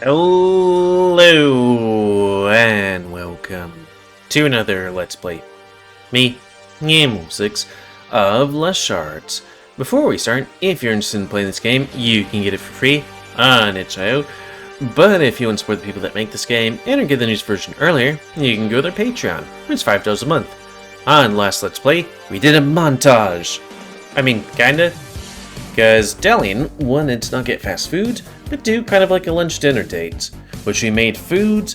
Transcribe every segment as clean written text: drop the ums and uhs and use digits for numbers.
Hello and welcome to another Let's Play. Me, GamerWolfSix of Shards. Before we start, if you're interested in playing this game, you can get it for free on itch.io. But if you want to support the people that make this game and or get the news version earlier, you can go to their Patreon, where it's $5 a month. On last Let's Play, we did a montage. I mean, kinda. Because Dallan wanted to not get fast food, but do kind of like a lunch-dinner date, which we made food,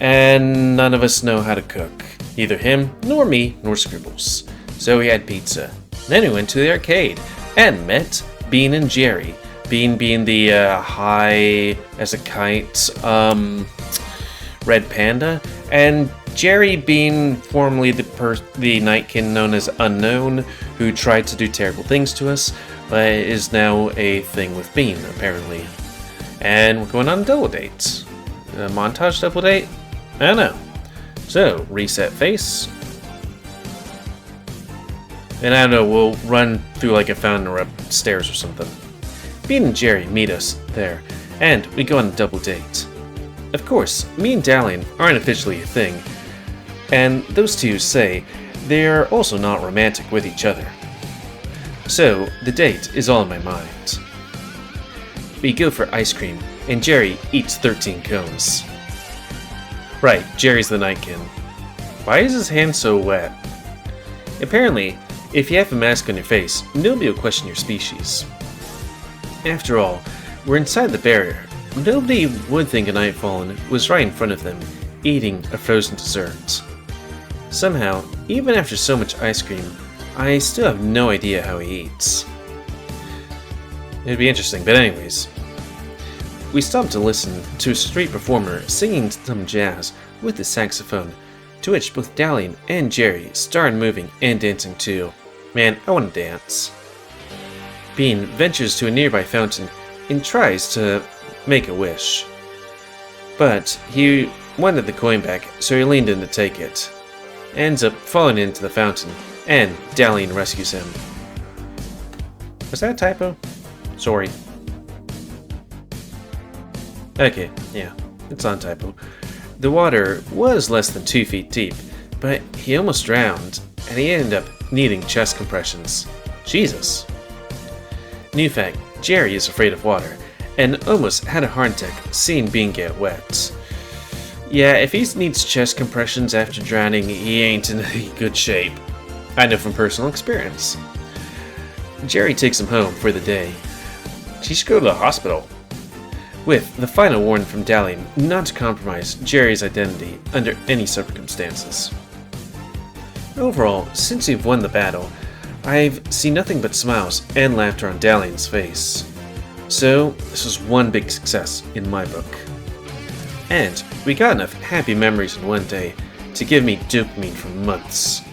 and none of us know how to cook. Neither him, nor me, nor Scribbles. So we had pizza. Then we went to the arcade, and met Bean and Jerry. Bean being the high as a kite red panda, and Jerry being formerly the Nightkin known as Unknown, who tried to do terrible things to us, but is now a thing with Bean, apparently. And we're going on a double date. A montage double date? I don't know. So, reset face. And I don't know, we'll run through like a fountain or upstairs or something. Bean and Jerry meet us there, and we go on a double date. Of course, me and Dallan aren't officially a thing, and those two say they're also not romantic with each other. So, the date is all in my mind. We go for ice cream, and Jerry eats 13 cones. Right, Jerry's the Nightkin. Why is his hand so wet? Apparently, if you have a mask on your face, nobody will question your species. After all, we're inside the barrier. Nobody would think a Nightfallen was right in front of them, eating a frozen dessert. Somehow, even after so much ice cream, I still have no idea how he eats. It'd be interesting, but anyways. We stopped to listen to a street performer singing some jazz with a saxophone, to which both Dallan and Jerry started moving and dancing too. Man, I want to dance. Bean ventures to a nearby fountain and tries to make a wish. But he wanted the coin back, so he leaned in to take it. Ends up falling into the fountain, and Dallan rescues him. Was that a typo? Sorry. Okay, yeah, it's on typo. The water was less than 2 feet deep, but he almost drowned, and he ended up needing chest compressions. Jesus. New fact, Jerry is afraid of water, and almost had a heart attack seeing Bean get wet. Yeah, if he needs chest compressions after drowning, he ain't in any good shape. I know from personal experience. Jerry takes him home for the day. She should go to the hospital. With the final warning from Dallan not to compromise Jerry's identity under any circumstances. Overall, since we've won the battle, I've seen nothing but smiles and laughter on Dallan's face. So, this was one big success in my book. And we got enough happy memories in one day to give me dopamine for months.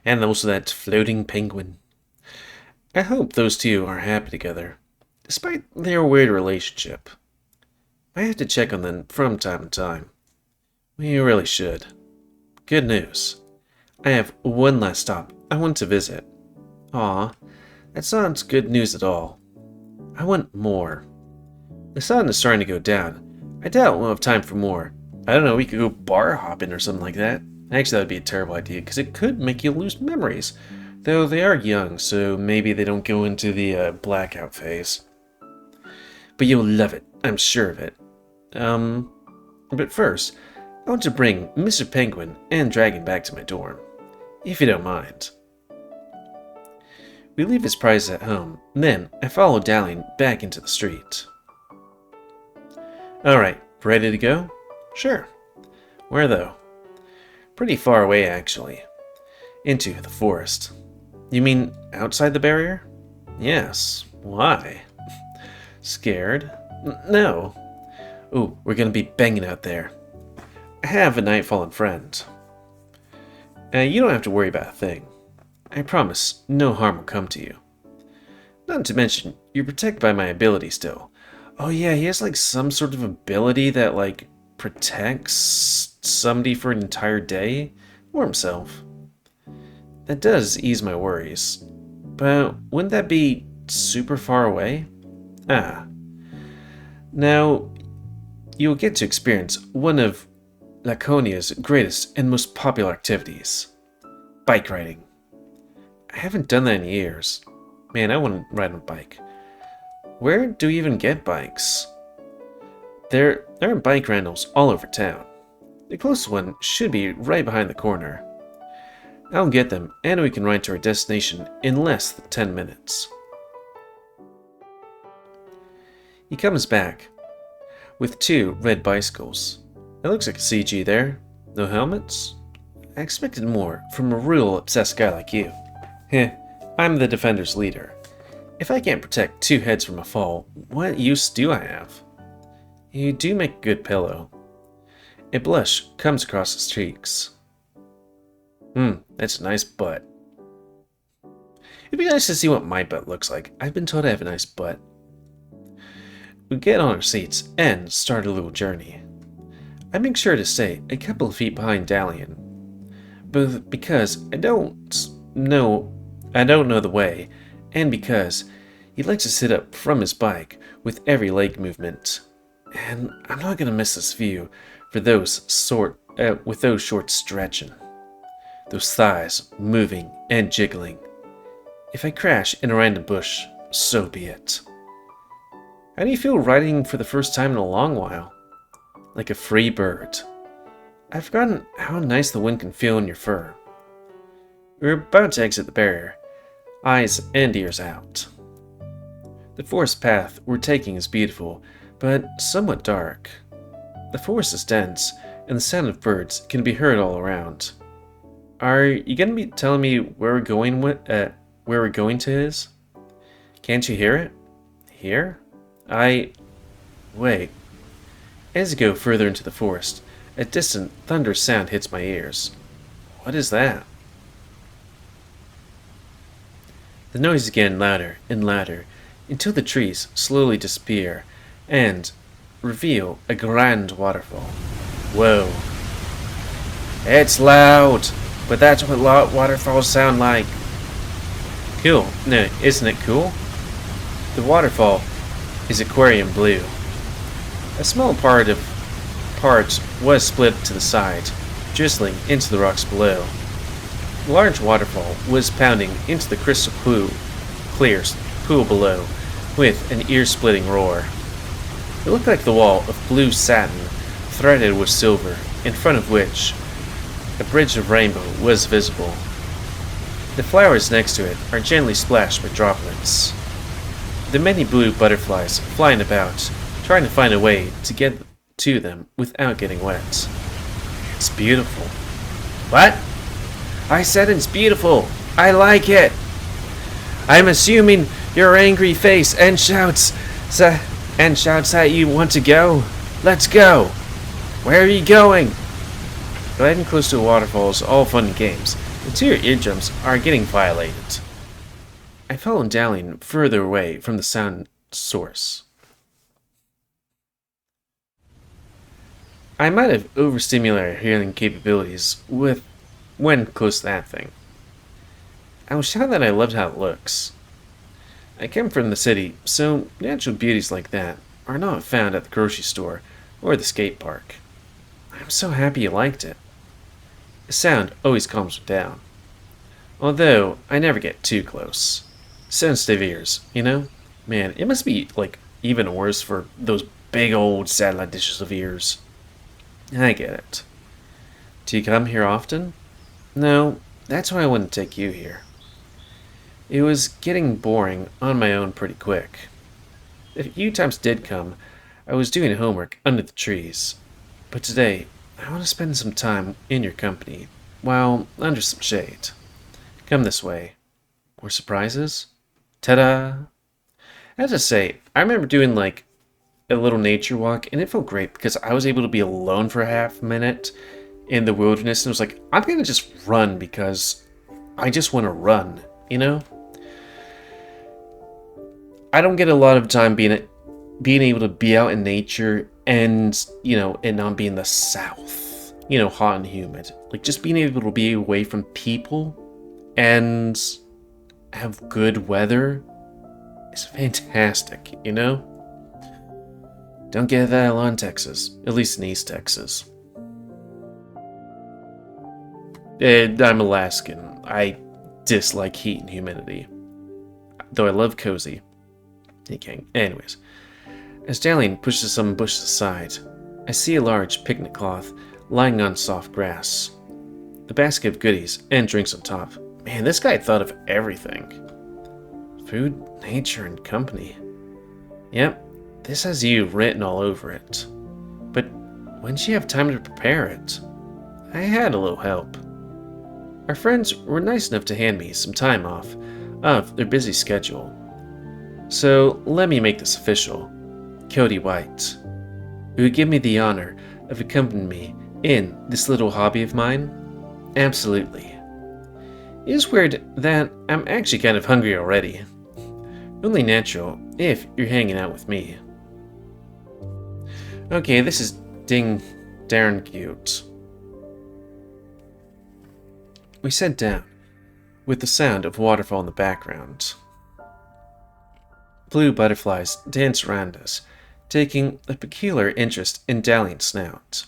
And also that floating penguin. I hope those two are happy together, despite their weird relationship. I have to check on them from time to time. We really should. Good news. I have one last stop I want to visit. Aw, that's not good news at all. I want more. The sun is starting to go down. I doubt we'll have time for more. I don't know, we could go bar hopping or something like that. Actually, that would be a terrible idea, because it could make you lose memories. Though they are young, so maybe they don't go into the blackout phase. But you'll love it, I'm sure of it. But first, I want to bring Mr. Penguin and Dragon back to my dorm. If you don't mind. We leave his prizes at home, then I follow Dallan back into the street. Alright, ready to go? Sure. Where though? Pretty far away, actually. Into the forest. You mean outside the barrier? Yes. Why? Scared? No. Ooh, we're gonna be banging out there. I have a Nightfallen friend. You don't have to worry about a thing. I promise no harm will come to you. Not to mention, you're protected by my ability still. Oh yeah, he has like some sort of ability that like protects somebody for an entire day, or himself. That does ease my worries. But wouldn't that be super far away? Ah. Now, you will get to experience one of Laconia's greatest and most popular activities. Bike riding. I haven't done that in years. Man, I want to ride on a bike. Where do we even get bikes? There are bike rentals all over town. The closest one should be right behind the corner. I'll get them, and we can ride to our destination in less than 10 minutes. He comes back with 2 red bicycles. It looks like a CG there. No helmets? I expected more from a real obsessed guy like you. Heh, I'm the Defender's leader. If I can't protect 2 heads from a fall, what use do I have? You do make a good pillow. A blush comes across his cheeks. That's a nice butt. It'd be nice to see what my butt looks like. I've been told I have a nice butt. We get on our seats and start a little journey. I make sure to stay a couple of feet behind Dallan, both because I don't know the way, and because he likes to sit up from his bike with every leg movement. And I'm not gonna miss this view for with those shorts stretching, those thighs moving and jiggling. If I crash in a random bush, so be it. How do you feel riding for the first time in a long while? Like a free bird. I've forgotten how nice the wind can feel in your fur. We're about to exit the barrier, eyes and ears out. The forest path we're taking is beautiful, but somewhat dark. The forest is dense, and the sound of birds can be heard all around. Are you going to be telling me where we're going to is? Can't you hear it? Here? Wait. As I go further into the forest, a distant thunderous sound hits my ears. What is that? The noise is getting louder and louder until the trees slowly disappear and reveal a grand waterfall. Whoa. It's loud, but that's what waterfalls sound like. Cool. No, isn't it cool? The waterfall is aquarium blue. A small part was split to the side, drizzling into the rocks below. The large waterfall was pounding into the crystal clear pool below with an ear-splitting roar. It looked like the wall of blue satin threaded with silver, in front of which a bridge of rainbow was visible. The flowers next to it are gently splashed with droplets. The many blue butterflies flying about, trying to find a way to get to them without getting wet. It's beautiful. What? I said it's beautiful. I like it. I'm assuming your angry face and shouts that you want to go. Let's go. Where are you going? Gliding close to a waterfall is all fun and games until your eardrums are getting violated. I follow Dallan further away from the sound source. I might have overstimulated hearing capabilities when close to that thing. I will shout that I loved how it looks. I come from the city, so natural beauties like that are not found at the grocery store or the skate park. I'm so happy you liked it. The sound always calms me down. Although, I never get too close. Sensitive ears, you know? Man, it must be, even worse for those big old satellite dishes of ears. I get it. Do you come here often? No, that's why I wouldn't take you here. It was getting boring on my own pretty quick. A few times did come, I was doing homework under the trees. But today, I want to spend some time in your company, while under some shade. Come this way. More surprises? Ta-da! I have to say, I remember doing a little nature walk, and it felt great because I was able to be alone for half a minute in the wilderness, and it was like, I'm gonna just run because I just want to run, you know? I don't get a lot of time being able to be out in nature and, it not being the South, hot and humid. Just being able to be away from people and have good weather is fantastic, you know? Don't get that a lot in Texas, at least in East Texas. I'm Alaskan. I dislike heat and humidity. Though I love cozy. Okay, anyways. As Dallan pushes some bushes aside, I see a large picnic cloth lying on soft grass. The basket of goodies and drinks on top. Man, this guy thought of everything. Food, nature, and company. Yep, this has you written all over it. But when'd she have time to prepare it? I had a little help. Our friends were nice enough to hand me some time off of their busy schedule. So let me make this official. Cody White, who would give me the honor of accompanying me in this little hobby of mine? Absolutely. It is weird that I'm actually kind of hungry already. Only natural if you're hanging out with me. Okay, this is darn cute. We sat down, with the sound of waterfall in the background. Blue butterflies dance around us, taking a peculiar interest in Dallan's snout.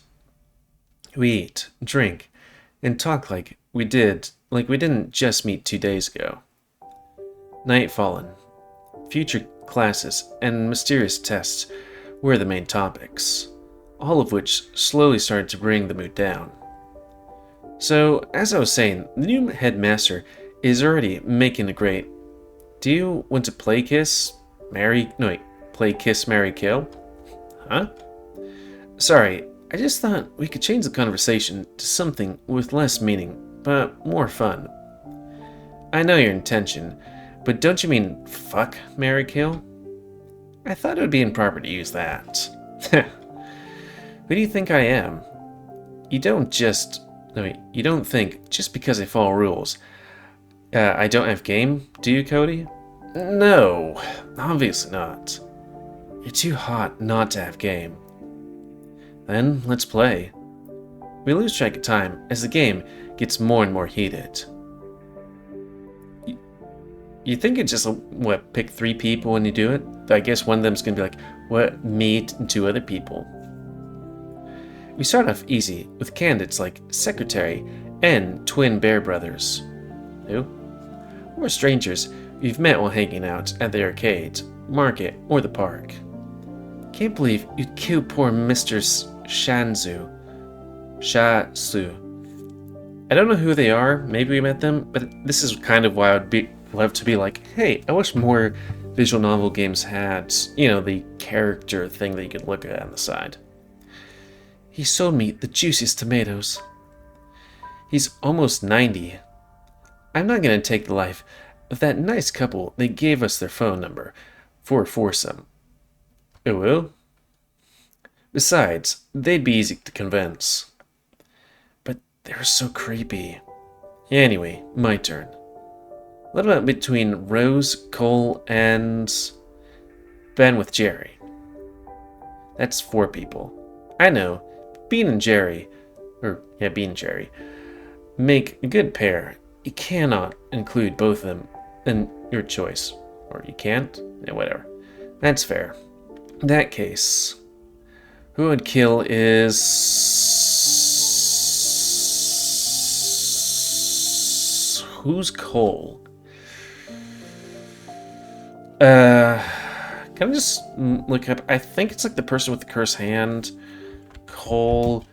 We eat, drink, and talk like we didn't just meet 2 days ago. Nightfallen, future classes, and mysterious tests were the main topics, all of which slowly started to bring the mood down. So, as I was saying, the new headmaster is already making a great... Do you want to play kiss, marry... No, wait. Play kiss, marry, kill? Huh? Sorry, I just thought we could change the conversation to something with less meaning, but more fun. I know your intention, but don't you mean fuck, marry, kill? I thought it would be improper to use that. Who do you think I am? You don't think just because I follow rules, I don't have game, do you, Cody? No, obviously not. You're too hot not to have game. Then, let's play. We lose track of time as the game gets more and more heated. You think it's just, pick 3 people when you do it? I guess one of them's gonna be like, meet 2 other people. We start off easy with candidates like Secretary and Twin Bear Brothers. Who? Or strangers you've met while hanging out at the arcade, market, or the park. Can't believe you'd kill poor Mr. Shasu. I don't know who they are, maybe we met them, but this is kind of why I'd love to be like, hey, I wish more visual novel games had, the character thing that you could look at on the side. He sold me the juiciest tomatoes. He's almost 90. I'm not going to take the life of that nice couple that gave us their phone number for a foursome. Oh well? Besides, they'd be easy to convince. But they're so creepy. Anyway, my turn. What about between Rose, Cole, and Ben with Jerry? That's 4 people. I know. Bean and Jerry, make a good pair. You cannot include both of them in your choice. Or you can't? Yeah, whatever. That's fair. In that case, who I'd kill is... Who's Cole? Can I just look up? I think it's like the person with the cursed hand. Cole,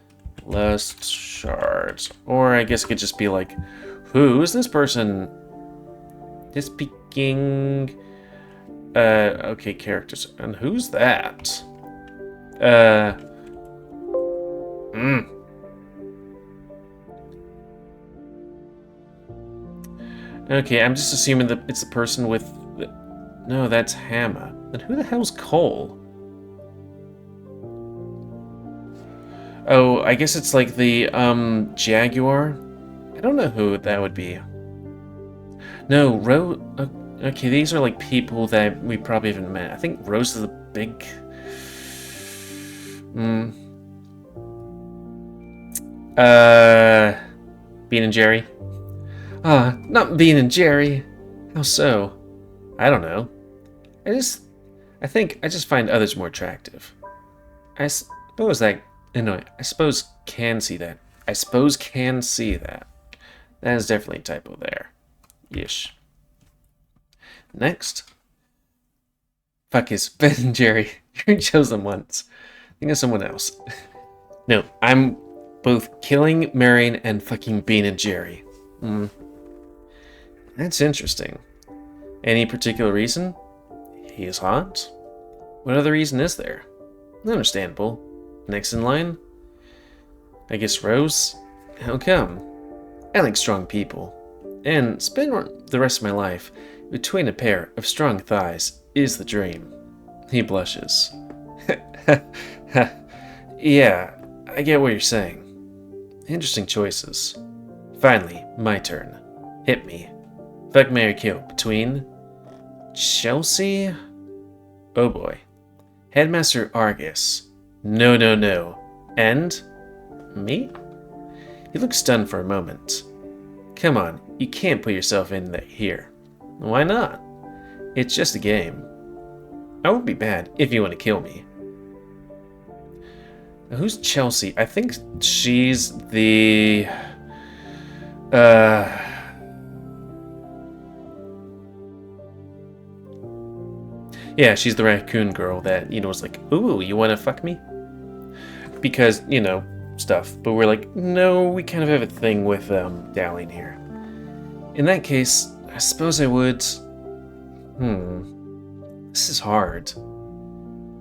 Lust, Shards. Or I guess it could just be like, who is this person? This speaking... okay, characters. And who's that? Okay, I'm just assuming that it's the person with... No, that's Hammer. Then who the hell's Cole? Oh, I guess it's like the, Jaguar? I don't know who that would be. No, Rose... Okay, these are like people that we probably haven't met. I think Rose is the big... Bean and Jerry? Not Bean and Jerry. How so? I don't know. I think I just find others more attractive. I suppose that, no, I suppose can see that. I suppose can see that. That is definitely a typo there. Yish. Next. Fuck is Ben and Jerry. You chose them once. Think of someone else. No, I'm both killing, marrying, and fucking being a Jerry. That's interesting. Any particular reason? He is hot? What other reason is there? Understandable. Next in line? I guess Rose? How come? I like strong people. And spend the rest of my life between a pair of strong thighs is the dream. He blushes. Yeah, I get what you're saying. Interesting choices. Finally, my turn. Hit me. Fuck, marry, kill. Between Chelsea? Oh boy. Headmaster Argus. No, no, no. And me? He looks stunned for a moment. Come on, you can't put yourself in here. Why not? It's just a game. I won't be bad if you want to kill me. Now, who's Chelsea? I think she's the... Yeah, she's the raccoon girl that, was like, ooh, you want to fuck me? Because, stuff. But we're like, no, we kind of have a thing with Dallan here. In that case, I suppose I would... This is hard.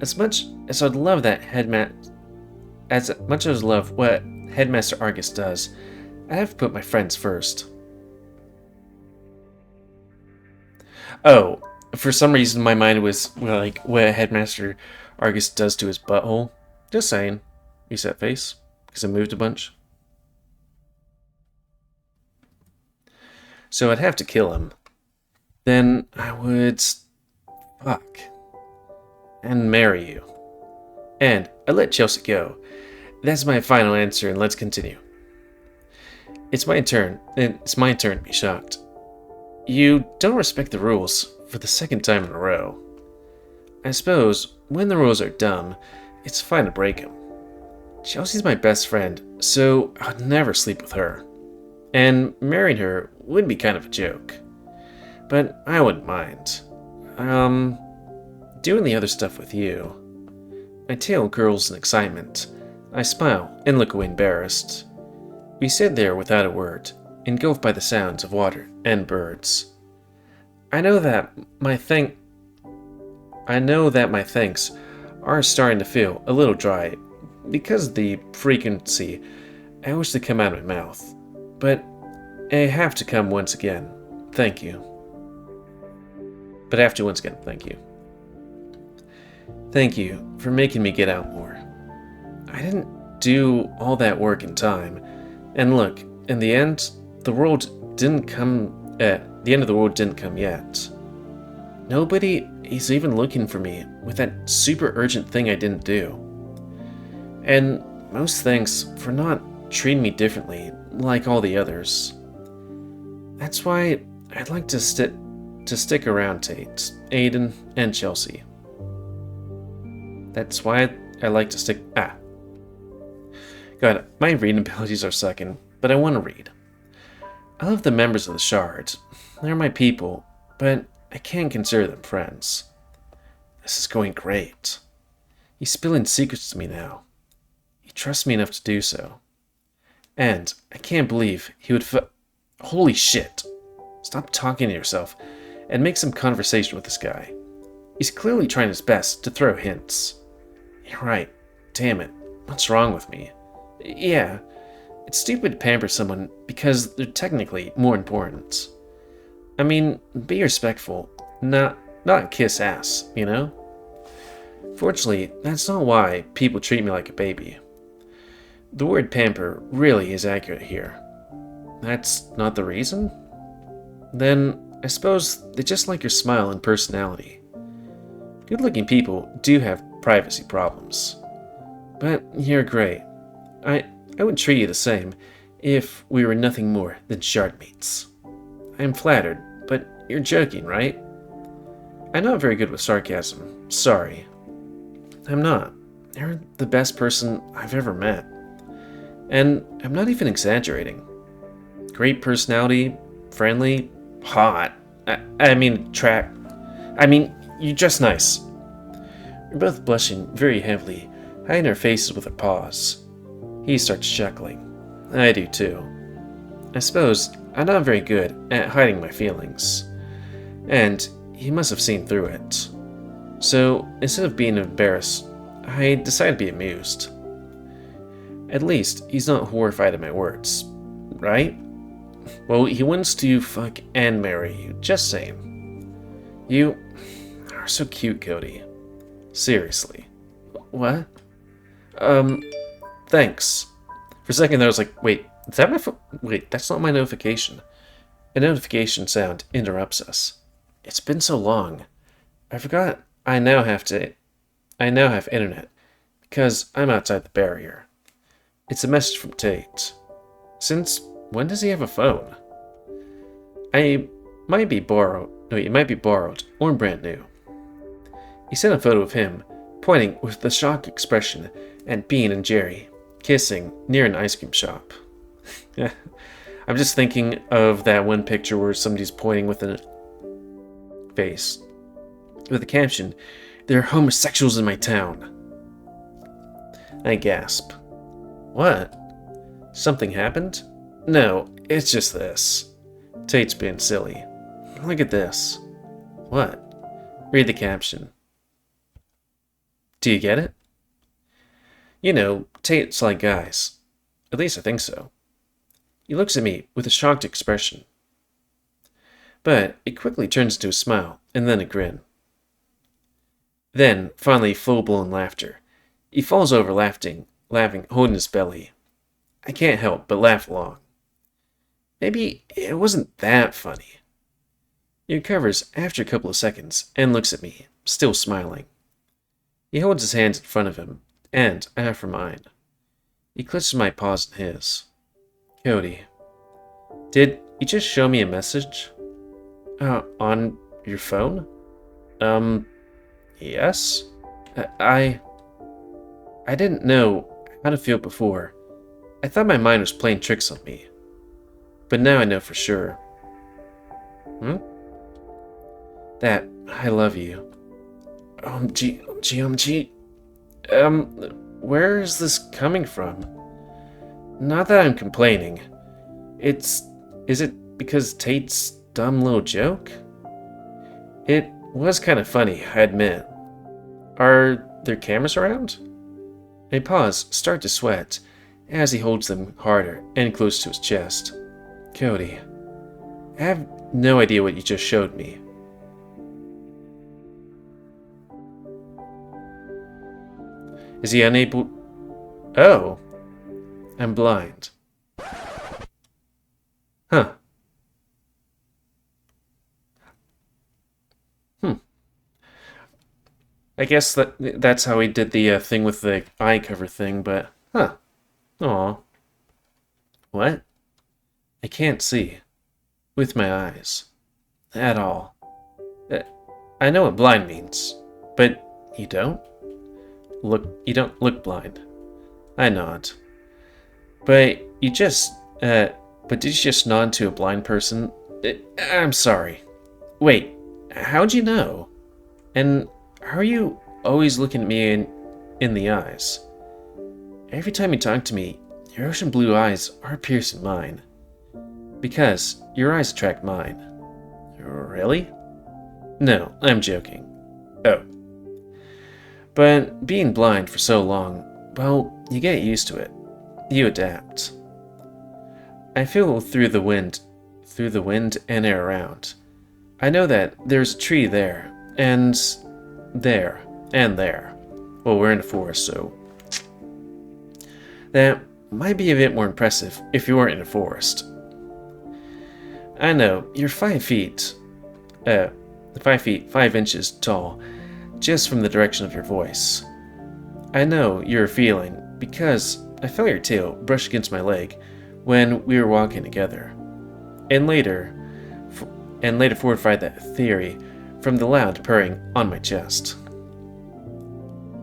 As much as I'd love that as much as I love what Headmaster Argus does, I have to put my friends first. Oh, for some reason my mind was like what Headmaster Argus does to his butthole. Just saying. Reset face, because I moved a bunch. So I'd have to kill him. Then I would... fuck. And marry you. And I let Chelsea go. That's my final answer, and let's continue. It's my turn to be shocked. You don't respect the rules for the second time in a row. I suppose when the rules are dumb, it's fine to break them. Chelsea's my best friend, so I'd never sleep with her. And marrying her would be kind of a joke. But I wouldn't mind. Doing the other stuff with you. My tail curls in excitement. I smile and look away embarrassed. We sit there without a word, engulfed by the sounds of water and birds. I know that my thanks are starting to feel a little dry because of the frequency I wish to come out of my mouth. But I have to come once again. Thank you. But I have to once again, thank you. Thank you for making me get out more. I didn't do all that work in time. And look, in the end, the end of the world didn't come yet. Nobody is even looking for me with that super urgent thing I didn't do. And most thanks for not treating me differently like all the others. That's why I'd like to stick around Tate, Aiden, and Chelsea. That's why I like to stick... God, my reading abilities are sucking, but I want to read. I love the members of the Shards. They're my people, but I can't consider them friends. This is going great. He's spilling secrets to me now. He trusts me enough to do so. And I can't believe he would Holy shit. Stop talking to yourself and make some conversation with this guy. He's clearly trying his best to throw hints. You're right. Damn it. What's wrong with me? Yeah, it's stupid to pamper someone because they're technically more important. I mean, be respectful, not kiss ass, Fortunately, that's not why people treat me like a baby. The word pamper really is accurate here. That's not the reason? Then I suppose they just like your smile and personality. Good-looking people do have privacy problems. But you're great. I would treat you the same if we were nothing more than shard mates. I am flattered, but you're joking, right? I'm not very good with sarcasm. Sorry. I'm not. You're the best person I've ever met. And I'm not even exaggerating. Great personality, friendly, hot. You're just nice. We're both blushing very heavily, hiding our faces with a pause. He starts chuckling. I do too. I suppose I'm not very good at hiding my feelings. And he must have seen through it. So, instead of being embarrassed, I decided to be amused. At least, he's not horrified at my words, right? Well, he wants to fuck and marry you, just saying. You are so cute, Cody. Seriously. What? Thanks. For a second there I was like, wait, is that my wait, that's not my notification. A notification sound interrupts us. It's been so long. I forgot I now have internet, because I'm outside the barrier. It's a message from Tate. Since when does he have a phone? It might be borrowed or brand new. He sent a photo of him, pointing with a shocked expression at Bean and Jerry, kissing near an ice cream shop. I'm just thinking of that one picture where somebody's pointing with a face, with the caption, "There are homosexuals in my town." I gasp. What? Something happened? No, it's just this. Tate's being silly. Look at this. What? Read the caption. Do you get it? You know, Tate's like guys. At least I think so. He looks at me with a shocked expression. But it quickly turns into a smile, and then a grin. Then, finally, full-blown laughter. He falls over laughing, holding his belly. I can't help but laugh along. Maybe it wasn't that funny. He recovers after a couple of seconds and looks at me, still smiling. He holds his hands in front of him, and I offer mine. He clutches my paws in his. Cody, did you just show me a message? On your phone? Yes? I didn't know how to feel before. I thought my mind was playing tricks on me. But now I know for sure. That I love you. OMG. Where is this coming from? Not that I'm complaining. Is it because Tate's dumb little joke? It was kind of funny, I admit. Are there cameras around? I pause, start to sweat, as he holds them harder and close to his chest. Cody, I have no idea what you just showed me. Is he unable? Oh, I'm blind. Huh. I guess that's how he did the thing with the eye cover thing, but huh. Aw. What? I can't see. With my eyes. At all. I know what blind means, but you don't? You don't look blind. I nod. But did you just nod to a blind person? I'm sorry. Wait, how'd you know? And how are you always looking at me in the eyes? Every time you talk to me, your ocean blue eyes are piercing mine. Because your eyes attract mine. Really? No, I'm joking. Oh. But being blind for so long, well, you get used to it. You adapt. I feel through the wind and air around. I know that there's a tree there, and there, and there. Well, we're in a forest, so that might be a bit more impressive if you weren't in a forest. I know, you're 5 feet, 5 inches tall, just from the direction of your voice. I know you're feeling, because I felt your tail brush against my leg when we were walking together. And later fortified that theory from the loud purring on my chest.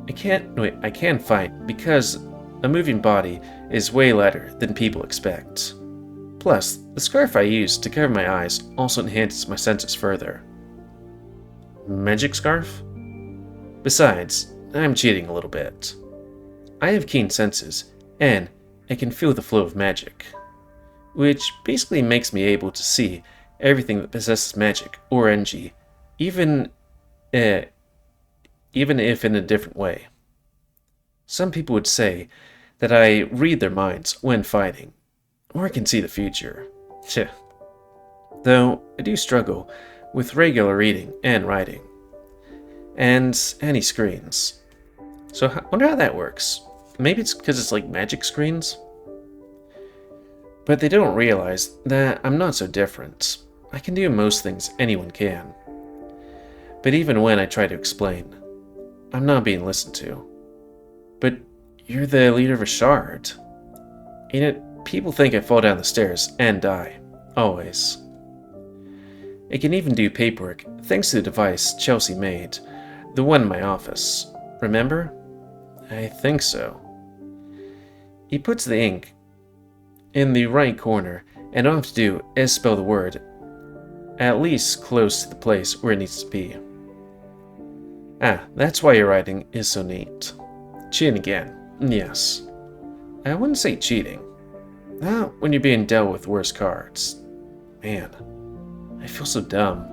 I can fight because a moving body is way lighter than people expect. Plus, the scarf I use to cover my eyes also enhances my senses further. Magic scarf? Besides, I'm cheating a little bit. I have keen senses, and I can feel the flow of magic, which basically makes me able to see everything that possesses magic or energy, even if in a different way. Some people would say that I read their minds when fighting, or I can see the future. Though I do struggle with regular reading and writing, and any screens. So I wonder how that works. Maybe it's because it's like magic screens? But they don't realize that I'm not so different. I can do most things anyone can. But even when I try to explain, I'm not being listened to. But you're the leader of a shard. People think I fall down the stairs and die. Always. It can even do paperwork thanks to the device Chelsea made. The one in my office. Remember? I think so. He puts the ink in the right corner, and all I have to do is spell the word, at least close to the place where it needs to be. That's why your writing is so neat. Cheating again. Yes. I wouldn't say cheating. Not when you're being dealt with worse cards. Man, I feel so dumb.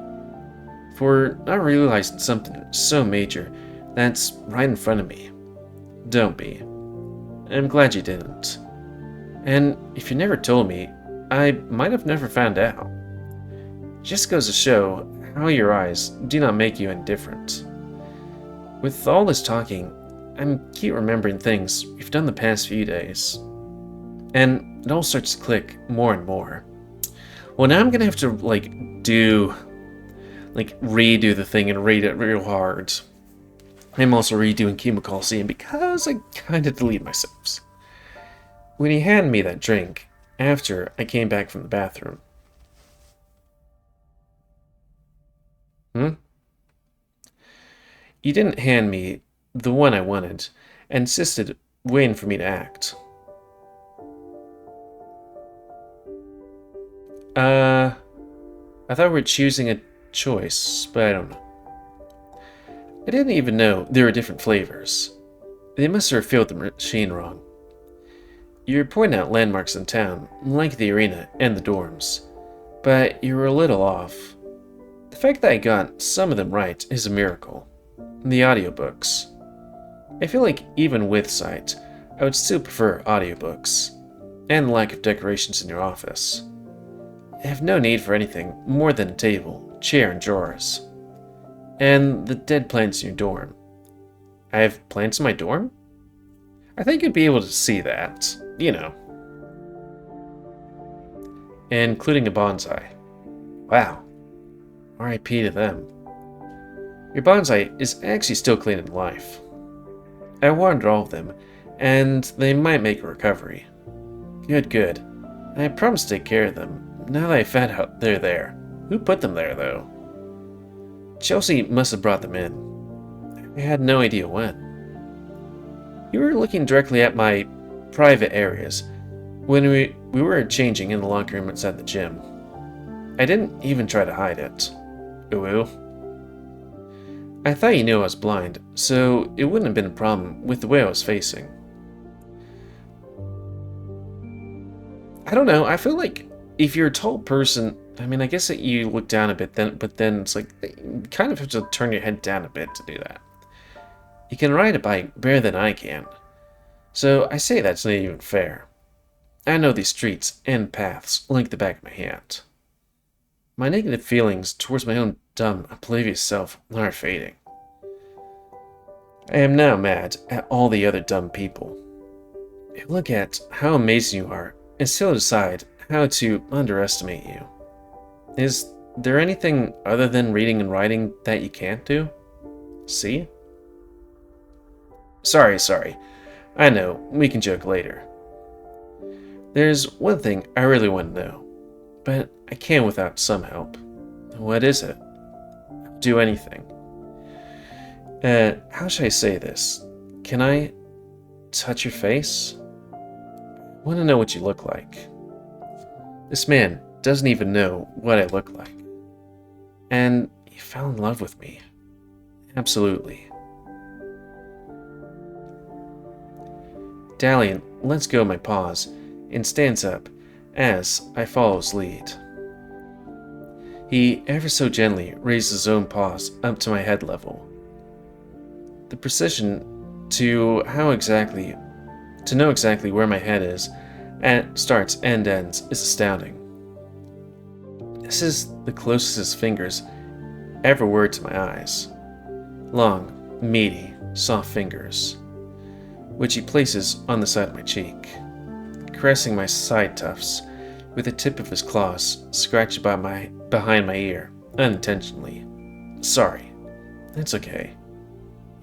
For not realizing something so major that's right in front of me. Don't be. I'm glad you didn't. And if you never told me, I might have never found out. It just goes to show how your eyes do not make you indifferent. With all this talking, I keep remembering things we've done the past few days. And it all starts to click more and more. Well, now I'm gonna have to, redo the thing and read it real hard. I'm also redoing Chemo Coliseum because I kinda deleted my saves. When he handed me that drink, after I came back from the bathroom. You didn't hand me the one I wanted, and insisted waiting for me to act. I thought we were choosing a choice, but I don't know. I didn't even know there were different flavors. They must have filled the machine wrong. You were pointing out landmarks in town, like the arena and the dorms, but you were a little off. The fact that I got some of them right is a miracle. The audiobooks. I feel like even with sight, I would still prefer audiobooks, and the lack of decorations in your office. I have no need for anything more than a table, chair, and drawers. And the dead plants in your dorm. I have plants in my dorm? I think you'd be able to see that, you know. Including a bonsai. Wow. R.I.P. to them. Your bonsai is actually still clean in life. I watered all of them, and they might make a recovery. Good. I promised to take care of them, now that I found out they're there. Who put them there, though? Chelsea must have brought them in. I had no idea when. You were looking directly at my private areas when we were changing in the locker room inside the gym. I didn't even try to hide it. Ooh. I thought you knew I was blind, so it wouldn't have been a problem with the way I was facing. I don't know, I feel like if you're a tall person, I guess that you look down a bit, but then it's like, you kind of have to turn your head down a bit to do that. You can ride a bike better than I can. So I say that's not even fair. I know these streets and paths like the back of my hand. My negative feelings towards my own dumb, oblivious self are fading. I am now mad at all the other dumb people. I look at how amazing you are and still decide how to underestimate you. Is there anything other than reading and writing that you can't do? See? Sorry. I know, we can joke later. There's one thing I really want to know, but I can't without some help. What is it? do anything. How should I say this? Can I touch your face? I want to know what you look like. This man doesn't even know what I look like. And he fell in love with me. Absolutely. Dallan lets go of my paws and stands up as I follow his lead. He ever so gently raises his own paws up to my head level. The precision to know exactly where my head is and starts and ends is astounding. This is the closest his fingers ever were to my eyes. Long, meaty, soft fingers, which he places on the side of my cheek, caressing my side tufts with the tip of his claws scratched behind my ear, unintentionally. Sorry, that's okay.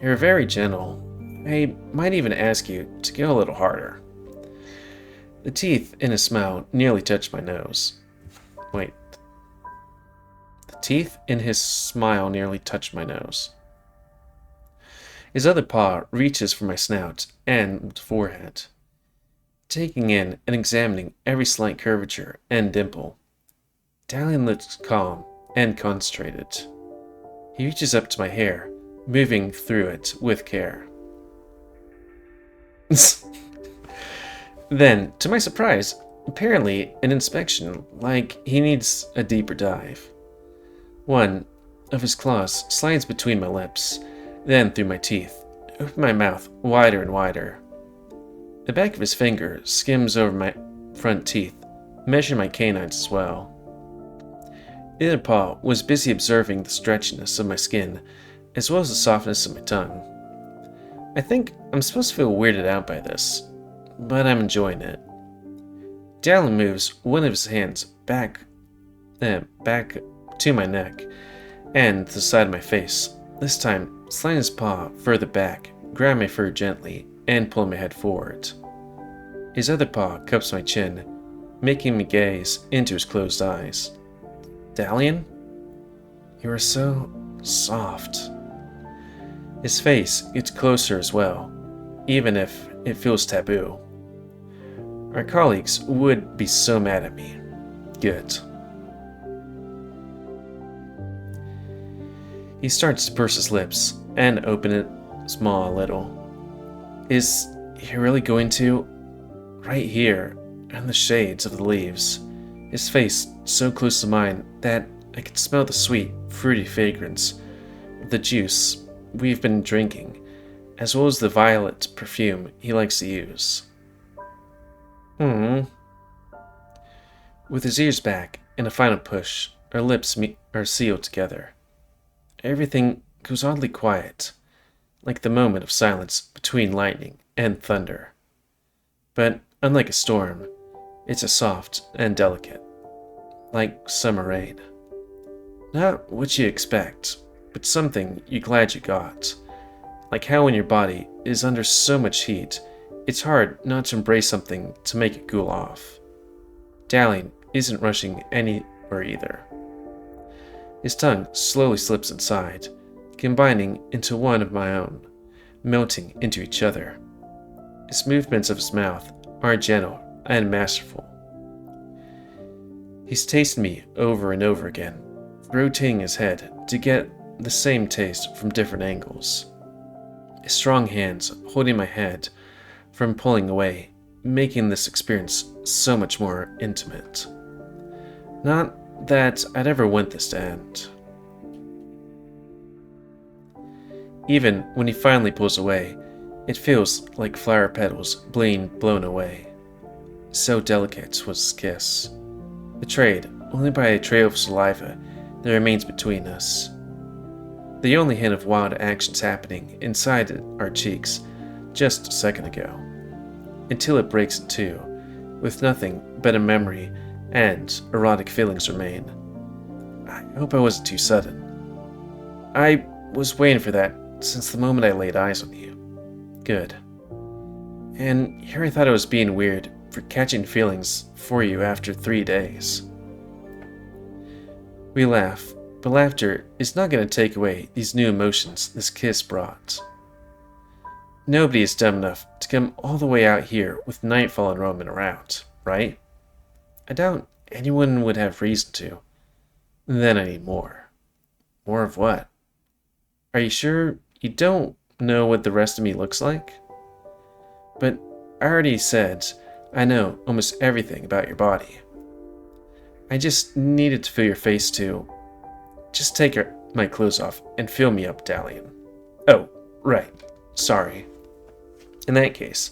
You're very gentle. I might even ask you to go a little harder. The teeth in his smile nearly touched my nose. Wait. The teeth in his smile nearly touched my nose. His other paw reaches for my snout and forehead, taking in and examining every slight curvature and dimple. Dallan looks calm and concentrated. He reaches up to my hair, moving through it with care. Then, to my surprise, apparently an inspection, like he needs a deeper dive. One of his claws slides between my lips, then through my teeth, open my mouth wider and wider. The back of his finger skims over my front teeth, measuring my canines as well. The other paw was busy observing the stretchiness of my skin, as well as the softness of my tongue. I think I'm supposed to feel weirded out by this, but I'm enjoying it. Dallan moves one of his hands back to my neck and the side of my face, this time sliding his paw further back, grabbing my fur gently, and pulling my head forward. His other paw cups my chin, making me gaze into his closed eyes. Dallan? You are so soft. His face gets closer as well, even if it feels taboo. Our colleagues would be so mad at me. Good. He starts to purse his lips and open it small a little. Is he really going to? Right here, in the shades of the leaves, his face so close to mine that I can smell the sweet, fruity fragrance of the juice we've been drinking, as well as the violet perfume he likes to use. With his ears back and a final push, our lips are sealed together. Everything goes oddly quiet, like the moment of silence between lightning and thunder. But unlike a storm, it's a soft and delicate, like summer rain. Not what you expect, but something you're glad you got. Like how when your body is under so much heat, it's hard not to embrace something to make it cool off. Dallan isn't rushing anywhere either. His tongue slowly slips inside, combining into one of my own, melting into each other. His movements of his mouth are gentle and masterful. He's tasted me over and over again, rotating his head to get the same taste from different angles. His strong hands holding my head from pulling away, making this experience so much more intimate. Not that I'd ever want this to end. Even when he finally pulls away, it feels like flower petals being blown away. So delicate was his kiss, betrayed only by a trail of saliva that remains between us. The only hint of wild actions happening inside our cheeks just a second ago, until it breaks in two, with nothing but a memory and erotic feelings remain. I hope I wasn't too sudden. I was waiting for that since the moment I laid eyes on you. Good. And here I thought I was being weird for catching feelings for you after 3 days. We laugh But laughter is not going to take away these new emotions this kiss brought. Nobody is dumb enough to come all the way out here with Nightfallen roaming around, right? I doubt anyone would have reason to. Then I need more. More of what? Are you sure you don't know what the rest of me looks like? But I already said I know almost everything about your body. I just needed to feel your face too. Just take my clothes off and fill me up, Dallan. Oh, right. Sorry. In that case,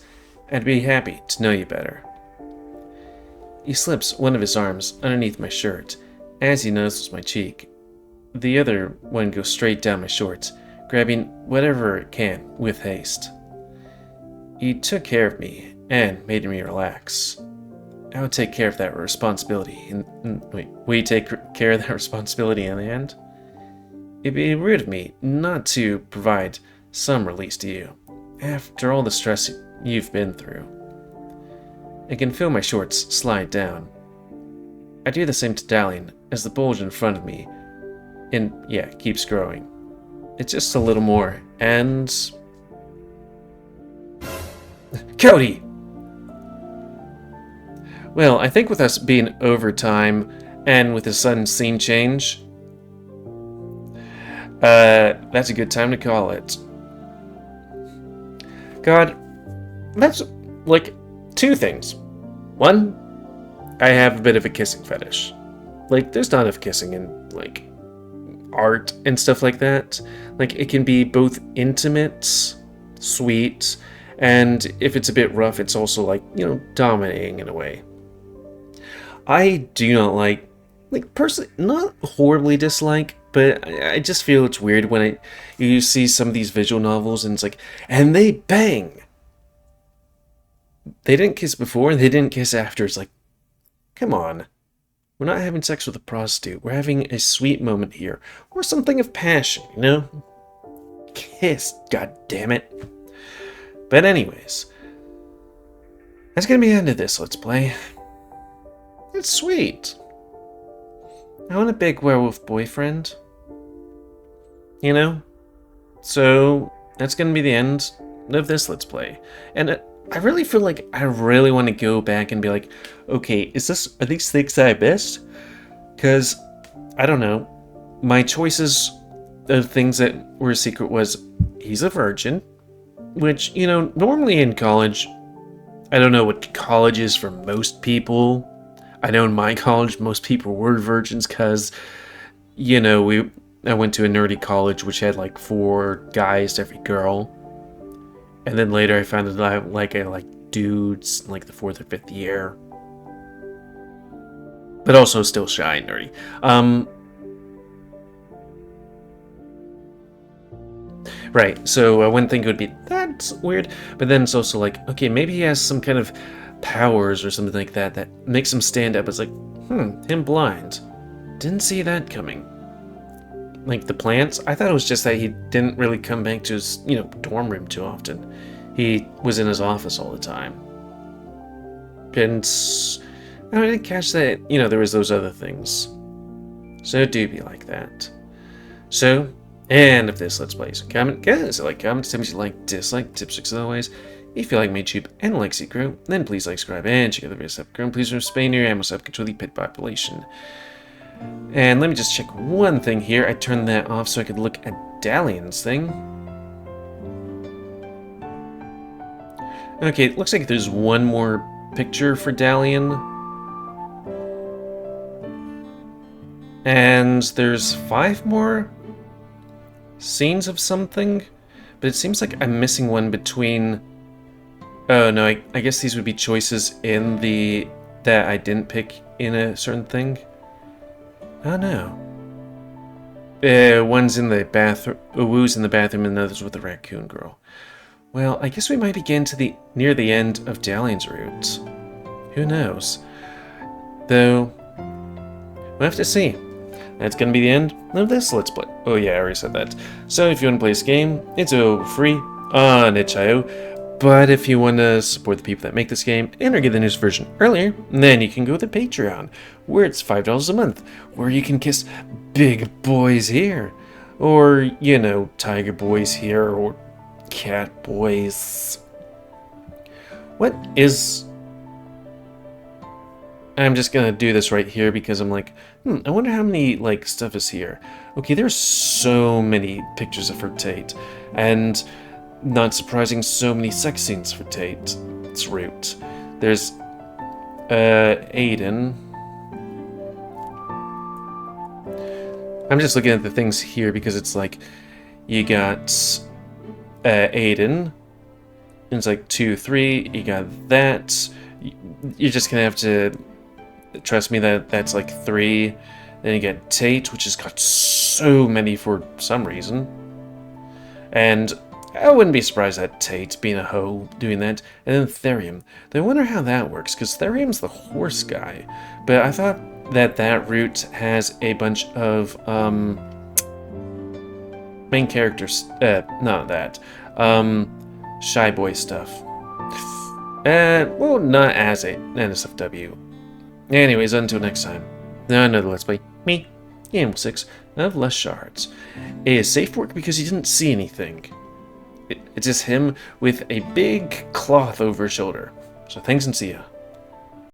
I'd be happy to know you better. He slips one of his arms underneath my shirt as he nuzzles my cheek. The other one goes straight down my shorts, grabbing whatever it can with haste. He took care of me and made me relax. I would take care of that responsibility wait, will you take care of that responsibility in the end? It'd be rude of me not to provide some release to you, after all the stress you've been through. I can feel my shorts slide down. I do the same to Dallan as the bulge in front of me, and yeah, keeps growing. It's just a little more, and... Cody! Well, I think with us being overtime and with a sudden scene change, that's a good time to call it. God, that's like two things. One, I have a bit of a kissing fetish. Like, there's not enough kissing in, like, art and stuff like that. Like, it can be both intimate, sweet, and if it's a bit rough, it's also, like, you know, dominating in a way. I do not like personally, not horribly dislike, but I just feel it's weird when you see some of these visual novels and it's like, and they bang. They didn't kiss before and they didn't kiss after. It's like, come on. We're not having sex with a prostitute. We're having a sweet moment here. Or something of passion, you know? Kiss, god damn it. But anyways, that's gonna be the end of this Let's Play. It's sweet. I want a big werewolf boyfriend. You know? So, that's gonna be the end of this Let's Play. And I really feel like I really want to go back and be like, okay, are these things that I missed? Because, I don't know, my choices of things that were a secret was, he's a virgin, which, you know, normally in college, I don't know what college is for most people. I know in my college, most people were virgins because, you know, I went to a nerdy college which had like 4 guys to every girl. And then later I found that I like dudes in like the 4th or 5th year. But also still shy and nerdy. Right, so I wouldn't think it would be that weird. But then it's also like, okay, maybe he has some kind of powers or something like that that makes him stand up. It's like, him blind. Didn't see that coming. Like the plants, I thought it was just that he didn't really come back to his, you know, dorm room too often. He was in his office all the time. And I didn't catch that, you know, there was those other things. So it do be like that. So, and if this Let's Play, so comment, guys, like, comment, tell me if you like, dislike, tips, tricks, otherwise. If you like me cheap and like Secret, then please like, subscribe, and check out the videos I've grown. Please remember Spain your ammo self control the pit population. And let me just check one thing here. I turned that off so I could look at Dallan's thing. Okay, it looks like there's one more picture for Dallan. And there's 5 more scenes of something. But it seems like I'm missing one between... Oh no, I guess these would be choices in the... that I didn't pick in a certain thing. Oh no. One's in the bathroom, Wu's in the bathroom, and the other's with the raccoon girl. Well, I guess we might be getting to near the end of Dallan's route. Who knows? Though, we'll have to see. That's gonna be the end of this Let's Play. Oh yeah, I already said that. So if you want to play this game, it's free on itch.io. But if you want to support the people that make this game and or get the newest version earlier, then you can go to Patreon, where it's $5 a month, where you can kiss big boys here. Or, you know, tiger boys here, or cat boys. What is... I'm just gonna do this right here because I'm like, I wonder how many, like, stuff is here. Okay, there's so many pictures of her Tate. And, not surprising, so many sex scenes for Tate. It's root. There's, Aiden. I'm just looking at the things here because it's like, you got, Aiden. And it's like 2, 3, you got that. You're just gonna have to trust me that that's like 3. Then you get Tate, which has got so many for some reason. And I wouldn't be surprised at Tate being a hoe doing that. And then Therium. I wonder how that works, because Therium's the horse guy. But I thought that that route has a bunch of main characters. Not that. Shy boy stuff. Well, not as a NSFW. Anyways, until next time. Another Let's Play. Me, GamerWolfSix, of less Shards. It is safe work because he didn't see anything. It's just him with a big cloth over his shoulder. So thanks and see ya.